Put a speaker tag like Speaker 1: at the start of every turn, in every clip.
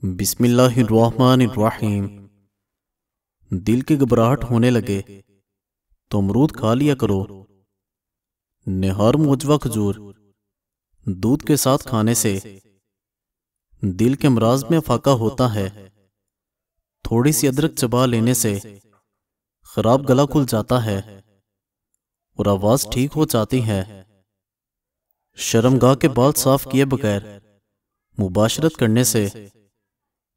Speaker 1: बिस्मिल्लाहिर्रहमानिर्रहीम। दिल की घबराहट होने लगे तो अमरूद खा लिया करो। निहार मुजवा खजूर दूध के साथ खाने से दिल के अमराज में फाका होता है। थोड़ी सी अदरक चबा लेने से खराब गला खुल जाता है और आवाज ठीक हो जाती है। शर्मगाह के बाल साफ किए बगैर मुबाशरत करने से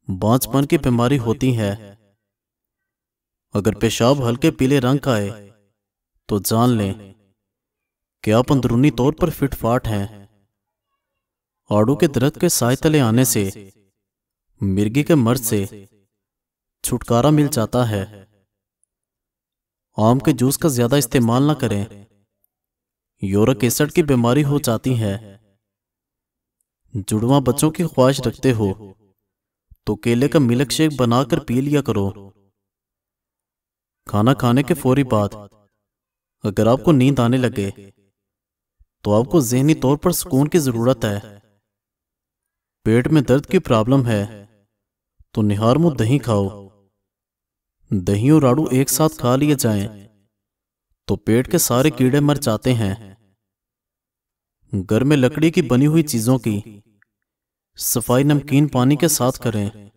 Speaker 1: बांझपन की बीमारी होती है। अगर पेशाब हल्के पीले रंग का आए तो जान लें कि आप अंदरूनी तौर पर फिटफाट हैं। आड़ू के दरख्त के साए तले आने से मिर्गी के मर्ज से छुटकारा मिल जाता है। आम के जूस का ज्यादा इस्तेमाल न करें, यूरिक एसिड की बीमारी हो जाती है। जुड़वा बच्चों की ख्वाहिश रखते हो तो केले का मिल्क शेक बनाकर पी लिया करो। खाना खाने के फौरी बाद अगर आपको नींद आने लगे तो आपको ज़हनी तौर पर सुकून की जरूरत है। पेट में दर्द की प्रॉब्लम है तो निहार मुंह दही खाओ। दही और आड़ू एक साथ खा लिए जाएं तो पेट के सारे कीड़े मर जाते हैं। घर में लकड़ी की बनी हुई चीजों की सफाई नमकीन पानी के साथ करें।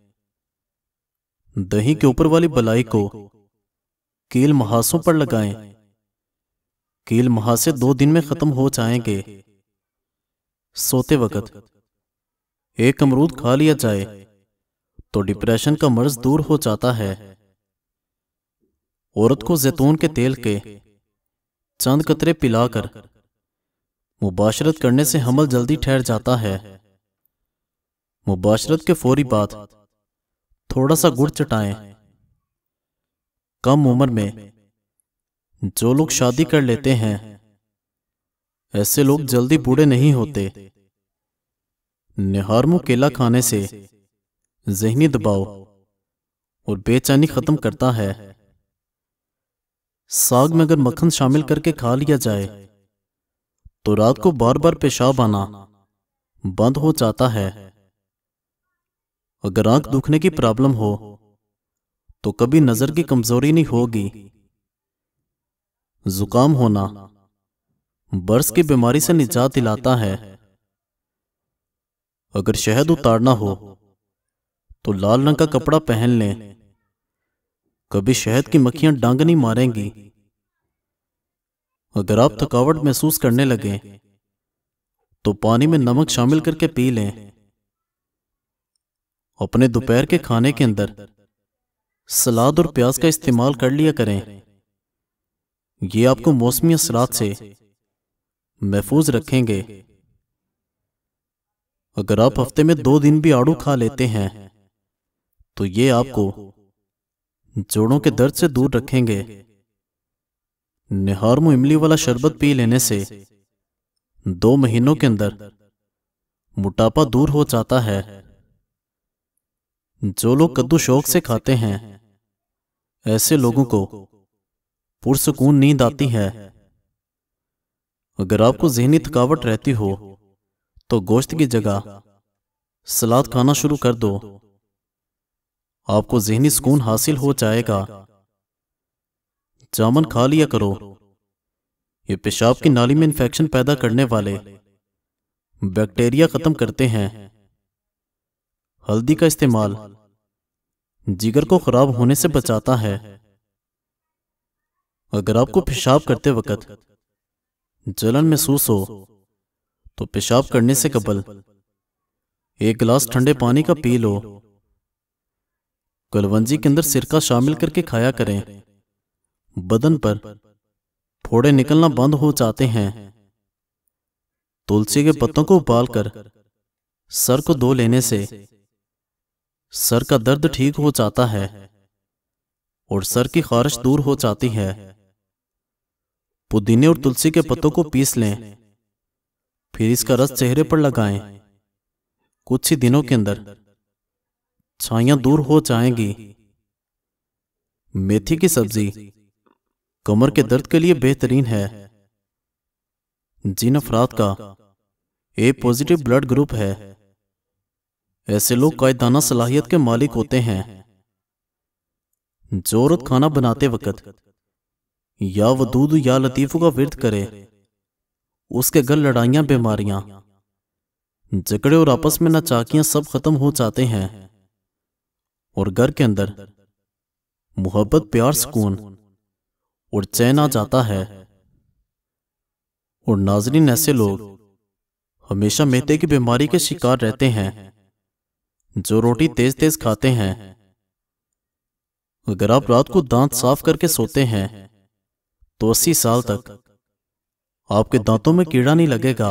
Speaker 1: दही के ऊपर वाली बलाई को कील महासों पर लगाएं। कील महासे 2 दिन में खत्म हो जाएंगे। सोते वक्त एक अमरूद खा लिया जाए तो डिप्रेशन का मर्ज दूर हो जाता है। औरत को जैतून के तेल के चंद कतरे पिलाकर मुबाशरत करने से हमल जल्दी ठहर जाता है। मुबाशरत के फौरी बाद थोड़ा सा गुड़ चटाएं। कम उम्र में जो लोग शादी कर लेते हैं ऐसे लोग जल्दी बूढ़े नहीं होते। निहार मुंह केला खाने से ज़हनी दबाव और बेचैनी खत्म करता है। साग में अगर मक्खन शामिल करके खा लिया जाए तो रात को बार बार पेशाब आना बंद हो जाता है। अगर आंख दुखने की प्रॉब्लम हो तो कभी नजर की कमजोरी नहीं होगी। जुकाम होना बर्स की बीमारी से निजात दिलाता है। अगर शहद उतारना हो तो लाल रंग का कपड़ा पहन लें, कभी शहद की मक्खियां डांग नहीं मारेंगी। अगर आप थकावट महसूस करने लगे तो पानी में नमक शामिल करके पी लें। अपने दोपहर के खाने के अंदर सलाद और प्याज का इस्तेमाल कर लिया करें। ये आपको मौसमी असरात से महफूज रखेंगे। अगर आप हफ्ते में 2 दिन भी आड़ू खा लेते हैं तो ये आपको जोड़ों के दर्द से दूर रखेंगे। निहार मुंह इमली वाला शरबत पी लेने से 2 महीनों के अंदर मोटापा दूर हो जाता है। जो लोग कद्दू शौक से खाते हैं ऐसे लोगों को पुरसुकून नींद आती है। अगर आपको ज़हनी थकावट रहती हो तो गोश्त की जगह सलाद खाना शुरू कर दो। आपको ज़हनी सुकून हासिल हो जाएगा। जामुन खा लिया करो। ये पेशाब की नाली में इंफेक्शन पैदा करने वाले बैक्टीरिया खत्म करते हैं। हल्दी का इस्तेमाल जिगर को खराब होने से बचाता है। अगर आपको पेशाब करते वक्त जलन महसूस हो तो पेशाब करने से कबल 1 गिलास ठंडे पानी का पी लो। कलवंजी के अंदर सिरका शामिल करके खाया करें। बदन पर फोड़े निकलना बंद हो जाते हैं। तुलसी के पत्तों को उबालकर सर को धो लेने से सर का दर्द ठीक हो जाता है और सर की खारिश दूर हो जाती है। पुदीने और तुलसी के पत्तों को पीस लें, फिर इसका रस चेहरे पर लगाएं। कुछ ही दिनों के अंदर छाइयां दूर हो जाएंगी। मेथी की सब्जी कमर के दर्द के लिए बेहतरीन है। जिन अफराद का ए पॉजिटिव ब्लड ग्रुप है ऐसे लोग कायदाना सलाहियत के मालिक होते हैं। जो औरत खाना बनाते वक्त या वदूद या लतीफ़ों का विर्द करे, उसके घर लड़ाइयां, बीमारियां, झगड़े और आपस में नाचाकियां सब खत्म हो जाते हैं और घर के अंदर मोहब्बत, प्यार, सुकून और चैन आ जाता है। और नाज़रीन, ऐसे लोग हमेशा मैदे की बीमारी के शिकार रहते हैं। जो रोटी तेज तेज खाते हैं, अगर आप रात को दांत साफ करके सोते हैं तो 80 साल तक आपके दांतों में कीड़ा नहीं लगेगा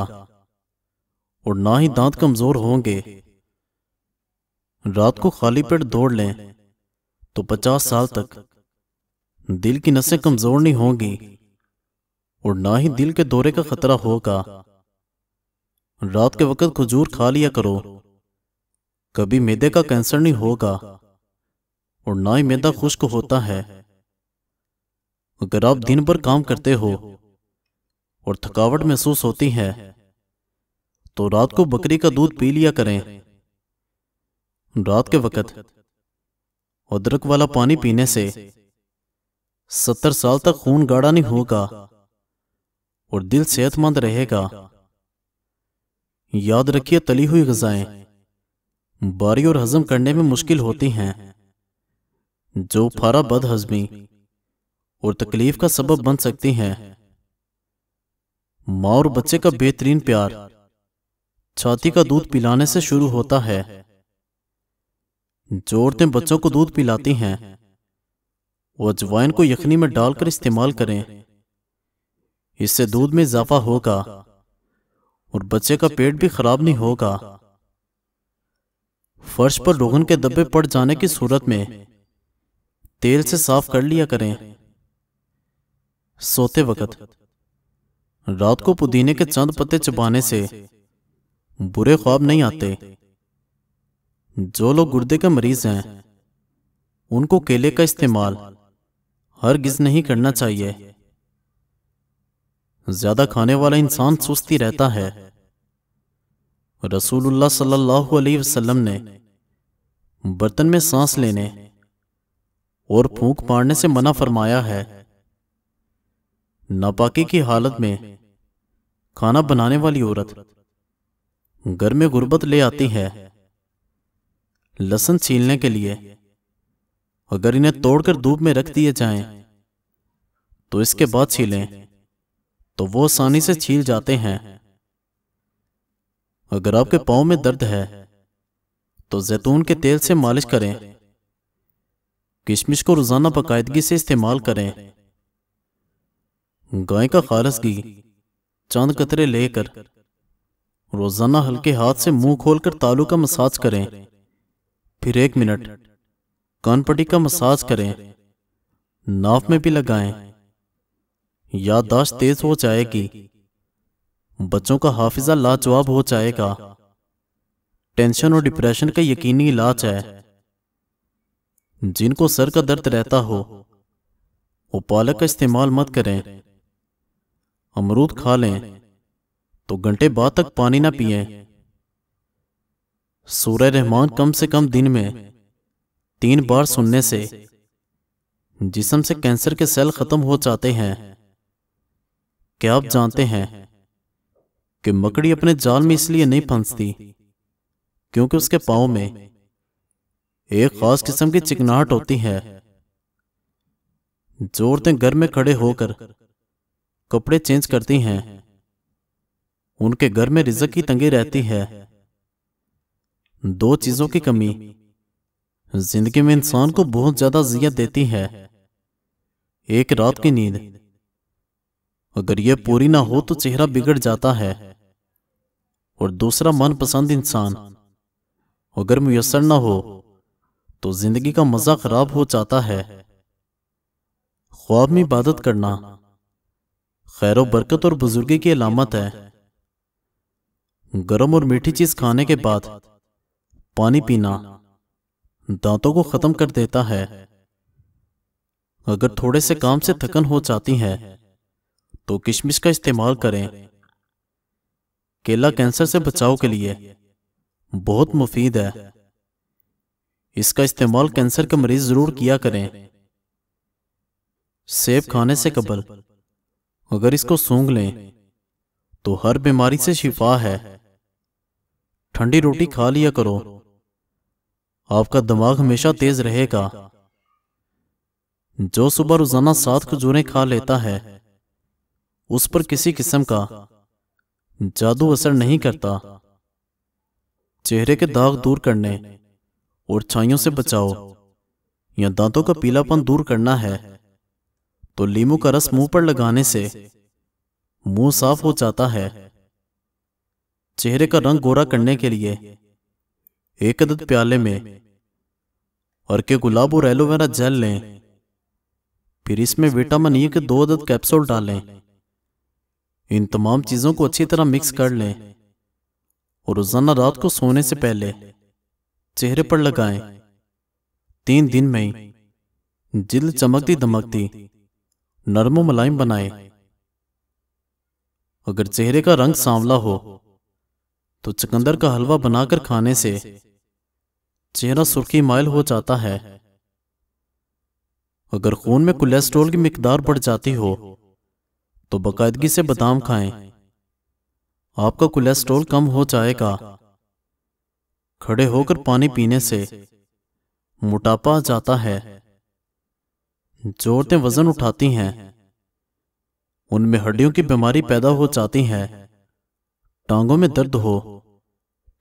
Speaker 1: और ना ही दांत कमजोर होंगे। रात को खाली पेट दौड़ लें तो 50 साल तक दिल की नसें कमजोर नहीं होंगी और ना ही दिल के दौरे का खतरा होगा। रात के वक्त खजूर खा लिया करो, कभी मैदे का कैंसर नहीं होगा और ना ही मैदा खुश्क होता है। अगर आप दिन भर काम करते हो और थकावट महसूस होती है तो रात को बकरी का दूध पी लिया करें। रात के वक्त अदरक वाला पानी पीने से 70 साल तक खून गाढ़ा नहीं होगा और दिल सेहतमंद रहेगा। याद रखिए, तली हुई ग़िज़ाएं बारी और हजम करने में मुश्किल होती हैं, जो फारा बदहजमी और तकलीफ का सबब बन सकती हैं। माँ और बच्चे का बेहतरीन प्यार छाती का दूध पिलाने से शुरू होता है। जो औरतें बच्चों को दूध पिलाती हैं वो अजवाइन को यखनी में डालकर इस्तेमाल करें। इससे दूध में इजाफा होगा और बच्चे का पेट भी खराब नहीं होगा। फर्श पर रोगन के धब्बे पड़ जाने की सूरत में तेल से साफ कर लिया करें। सोते वक्त रात को पुदीने के चंद पत्ते चबाने से बुरे ख्वाब नहीं आते। जो लोग गुर्दे के मरीज हैं उनको केले का इस्तेमाल हरगिज नहीं करना चाहिए। ज्यादा खाने वाला इंसान सुस्ती रहता है। रसूलुल्लाह सल्लल्लाहु अलैहि वसल्लम ने बर्तन में सांस लेने और फूंक मारने से मना फरमाया है। नापाकी की हालत में खाना बनाने वाली औरत घर में गुर्बत ले आती है। लहसुन छीलने के लिए अगर इन्हें तोड़कर धूप में रख दिए जाएं तो इसके बाद छीलें तो वो आसानी से छील जाते हैं। अगर आपके पांव में दर्द है तो जैतून के तेल से मालिश करें। किशमिश को रोजाना बाकायदगी से इस्तेमाल करें। गाय का खालिस घी चंद कतरे लेकर रोजाना हल्के हाथ से मुंह खोलकर तालू का मसाज करें। फिर 1 मिनट कानपट्टी का मसाज करें। नाफ में भी लगाएं। याददाश्त तेज हो जाएगी। बच्चों का हाफिजा लाजवाब हो जाएगा। टेंशन और डिप्रेशन का यकीनी इलाज है। जिनको सर का दर्द रहता हो वो पालक का इस्तेमाल मत करें। अमरूद खा लें तो घंटे बाद तक पानी ना पिएं। सूरह रहमान कम से कम दिन में 3 बार सुनने से जिस्म से कैंसर के सेल खत्म हो जाते हैं। क्या आप जानते हैं कि मकड़ी अपने जाल में इसलिए नहीं फंसती क्योंकि उसके पांव में एक खास किस्म की चिकनाहट होती है। जो औरतें घर में खड़े होकर कपड़े चेंज करती हैं उनके घर में रिज़्क की तंगी रहती है। 2 चीजों की कमी जिंदगी में इंसान को बहुत ज्यादा अज़ियत देती है। एक रात की नींद, अगर यह पूरी ना हो तो चेहरा बिगड़ जाता है। और दूसरा मनपसंद इंसान अगर मुयस्सर ना हो तो जिंदगी का मजा खराब हो जाता है। ख्वाब में इबादत करना खैर बरकत और बुजुर्गी की अलामत है। गरम और मीठी चीज खाने के बाद पानी पीना दांतों को खत्म कर देता है। अगर थोड़े से काम से थकन हो जाती है तो किशमिश का इस्तेमाल करें। केला कैंसर से बचाव के लिए बहुत मुफीद है। इसका इस्तेमाल कैंसर के मरीज जरूर किया करें। सेब खाने से कबल अगर इसको सूंघ लें तो हर बीमारी से शिफा है। ठंडी रोटी खा लिया करो, आपका दिमाग हमेशा तेज रहेगा। जो सुबह रोजाना 7 खजूरें खा लेता है उस पर किसी किस्म का जादू असर नहीं करता। चेहरे के दाग दूर करने और छाइयों से बचाओ या दांतों का पीलापन दूर करना है तो लीमू का रस मुंह पर लगाने से मुंह साफ हो जाता है। चेहरे का रंग गोरा करने के लिए 1 अदद प्याले में अर्के गुलाब और एलोवेरा जेल लें। फिर इसमें विटामिन ई के 2 अदद कैप्सूल डालें। इन तमाम चीजों को अच्छी तरह मिक्स कर लें और रोजाना रात को सोने से पहले चेहरे पर लगाएं। 3 दिन में ही जिल्द चमकती दमकती नरम व मुलायम बनाएं। अगर चेहरे का रंग सांवला हो तो चुकंदर का हलवा बनाकर खाने से चेहरा सुर्खी माइल हो जाता है। अगर खून में कोलेस्ट्रॉल की मिकदार बढ़ जाती हो तो बाकायदगी से बादाम खाएं, आपका कोलेस्ट्रॉल कम हो जाएगा। खड़े होकर पानी पीने से मोटापा आ जाता है। जो औरतें वजन उठाती हैं उनमें हड्डियों की बीमारी पैदा हो जाती है। टांगों में दर्द हो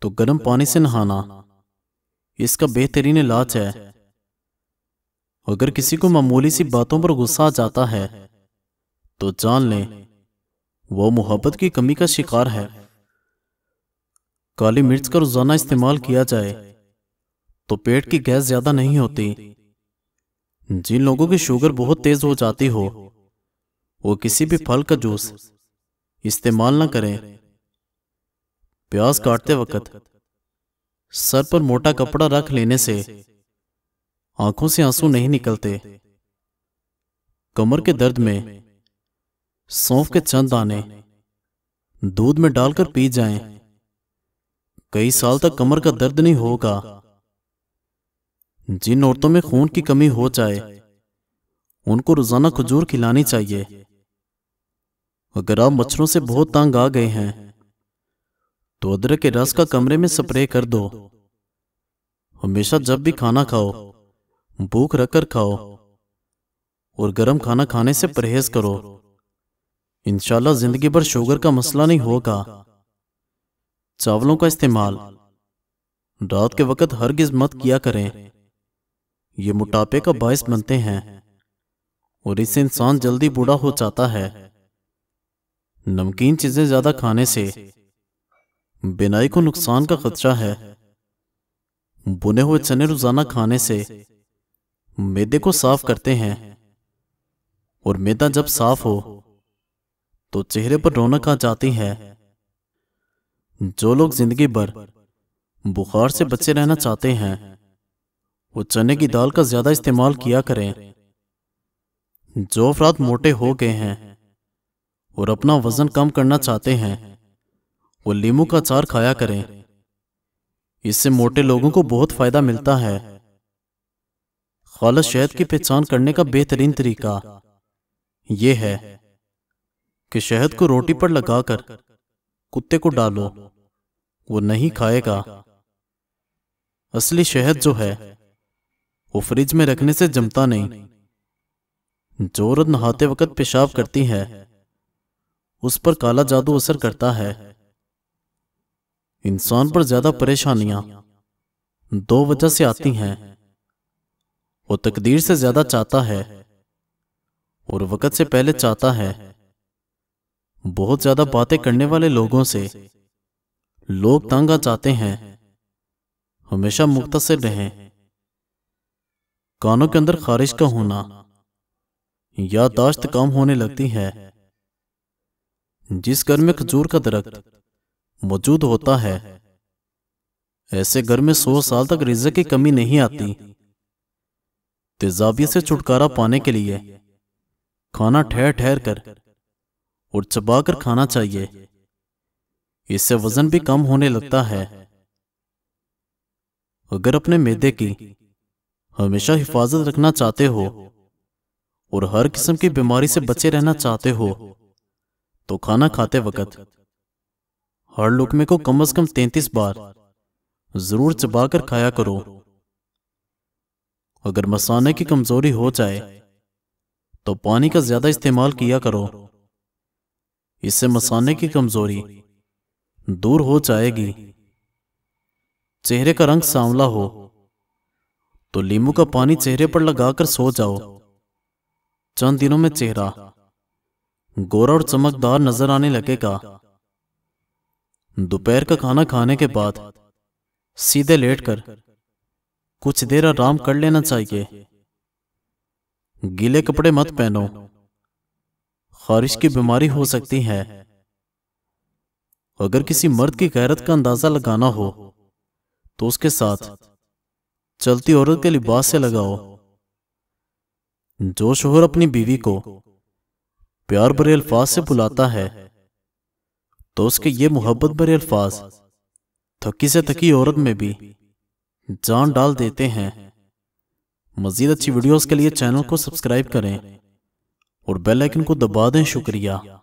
Speaker 1: तो गर्म पानी से नहाना इसका बेहतरीन इलाज है। अगर किसी को मामूली सी बातों पर गुस्सा आ जाता है तो जान लें वो मोहब्बत की कमी का शिकार है। काली मिर्च का रोजाना इस्तेमाल किया जाए तो पेट की गैस ज्यादा नहीं होती। जिन लोगों की शुगर बहुत तेज हो जाती हो वो किसी भी फल का जूस इस्तेमाल न करें। प्याज काटते वक्त सर पर मोटा कपड़ा रख लेने से आंखों से आंसू नहीं निकलते। कमर के दर्द में सौंफ के चंद दाने दूध में डालकर पी जाएं। कई साल तक कमर का दर्द नहीं होगा। जिन औरतों में खून की कमी हो जाए उनको रोजाना खजूर खिलानी चाहिए। अगर आप मच्छरों से बहुत तंग आ गए हैं तो अदरक के रस का कमरे में स्प्रे कर दो। हमेशा जब भी खाना खाओ भूख रखकर खाओ और गर्म खाना खाने से परहेज करो। इंशाल्लाह जिंदगी भर शुगर का मसला नहीं होगा। चावलों का इस्तेमाल रात के वक्त हरगिज मत किया करें, ये मोटापे का बायस बनते हैं और इससे इंसान जल्दी बूढ़ा हो जाता है। नमकीन चीजें ज्यादा खाने से बिनाई को नुकसान का खतरा है। बुने हुए चने रोजाना खाने से मैदे को साफ करते हैं और मैदा जब साफ हो तो चेहरे पर रौनक आ जाती है। जो लोग जिंदगी भर बुखार से बचे रहना चाहते हैं वो चने की दाल का ज्यादा इस्तेमाल किया करें। जो अफराद मोटे हो गए हैं और अपना वजन कम करना चाहते हैं वो लीमू का अचार खाया करें। इससे मोटे लोगों को बहुत फायदा मिलता है। खालिस शहद की पहचान करने का बेहतरीन तरीका यह है कि शहद को रोटी पर लगाकर कुत्ते को डालो, वो नहीं खाएगा। असली शहद जो है वो फ्रिज में रखने से जमता नहीं। जो औरत नहाते वक्त पेशाब करती है उस पर काला जादू असर करता है। इंसान पर ज्यादा परेशानियां 2 वजह से आती हैं। वो तकदीर से ज्यादा चाहता है और वक्त से पहले चाहता है। बहुत ज्यादा बातें करने वाले लोगों से लोग तंग आ जाते हैं। हमेशा मुख्तसर रहें। कानों के अंदर खारिश का होना, याददाश्त कम होने लगती है। जिस घर में खजूर का दरख्त मौजूद होता है ऐसे घर में 100 साल तक रिज़्क़ की कमी नहीं आती। तेजाबियत से छुटकारा पाने के लिए खाना ठहर ठहर कर और चबा कर खाना चाहिए। इससे वजन भी कम होने लगता है। अगर अपने मैदे की हमेशा हिफाजत रखना चाहते हो और हर किस्म की बीमारी से बचे रहना चाहते हो तो खाना खाते वक्त हर लुकमे को कम से कम 33 बार जरूर चबाकर खाया करो। अगर मसाने की कमजोरी हो जाए तो पानी का ज्यादा इस्तेमाल किया करो। इससे मसाने की कमजोरी दूर हो जाएगी। चेहरे का रंग सांवला हो तो नींबू का पानी चेहरे पर लगाकर सो जाओ। चंद दिनों में चेहरा गोरा और चमकदार नजर आने लगेगा। दोपहर का खाना खाने के बाद सीधे लेटकर कुछ देर आराम कर लेना चाहिए। गीले कपड़े मत पहनो, खारिश की बीमारी हो सकती है। अगर किसी मर्द की गैरत का अंदाजा लगाना हो तो उसके साथ चलती औरत के लिबास से लगाओ। जो शोहर अपनी बीवी को प्यार भरे अल्फाज से बुलाता है तो उसके ये मोहब्बत भरे अल्फाज थकी से थकी औरत में भी जान डाल देते हैं। मजीद अच्छी वीडियोस के लिए चैनल को सब्सक्राइब करें और बेल आइकन को दबा दें। शुक्रिया।